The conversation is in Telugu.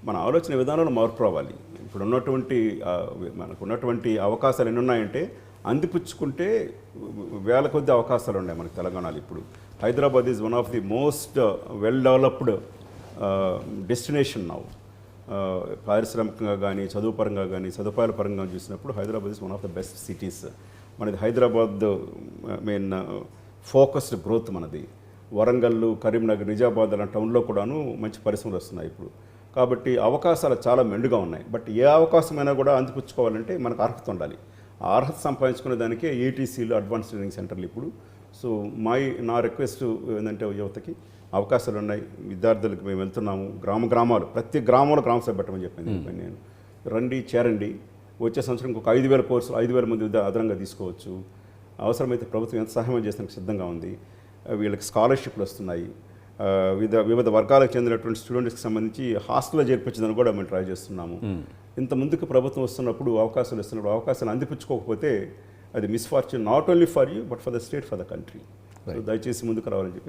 మన ఆలోచన విధానంలో మార్పు రావాలి. ఇప్పుడు ఉన్నటువంటి మనకు ఉన్నటువంటి అవకాశాలు ఎన్ని ఉన్నాయంటే అందిపుచ్చుకుంటే వేల కొద్ది అవకాశాలు ఉన్నాయి మనకి తెలంగాణలో. ఇప్పుడు Hyderabad is one of the most well developed destination now. పారిశ్రామికంగా కానీ చదువు పరంగా కానీ సదుపాయాల పరంగా చూసినప్పుడు Hyderabad is one of the best cities. మనది హైదరాబాద్ మెయిన్ ఫోకస్డ్ గ్రోత్ మనది. వరంగల్, కరీంనగర్, నిజామాబాద్ లాంటి టౌన్లో కూడాను మంచి పరిశ్రమలు వస్తున్నాయి ఇప్పుడు. కాబట్టి అవకాశాలు చాలా మెండుగా ఉన్నాయి. బట్ ఏ అవకాశమైనా కూడా అందిపుచ్చుకోవాలంటే మనకు అర్హత ఉండాలి. ఆ అర్హత సంపాదించుకునే దానికే ఏటీసీలు, అడ్వాన్స్ ట్రైనింగ్ సెంటర్లు ఇప్పుడు. సో నా రిక్వెస్ట్ ఏంటంటే యువతకి అవకాశాలు ఉన్నాయి, విద్యార్థులకు మేము వెళ్తున్నాము, గ్రామాలు ప్రతి గ్రామంలో గ్రామ సభ పెట్టమని చెప్పింది నేను. రండి, చేరండి. వచ్చే సంవత్సరం ఇంకొక 5,000 కోర్సులు 5,000 మంది అదనంగా తీసుకోవచ్చు. అవసరమైతే ప్రభుత్వం ఎంత సహాయం చేసేందుకు సిద్ధంగా ఉంది. వీళ్ళకి స్కాలర్షిప్లు వస్తున్నాయి. వివిధ వర్గాలకు చెందినటువంటి స్టూడెంట్స్కి సంబంధించి హాస్టల్లో చేర్పించడానికి కూడా మేము ట్రై చేస్తున్నాము. ఇంత ముందుకు ప్రభుత్వం వస్తున్నప్పుడు అవకాశాలు ఇస్తున్నప్పుడు అవకాశాలు అందిపుచ్చుకోకపోతే అది misfortune not only for you but for the state, for the country. దయచేసి ముందుకు రావాలని చెప్పి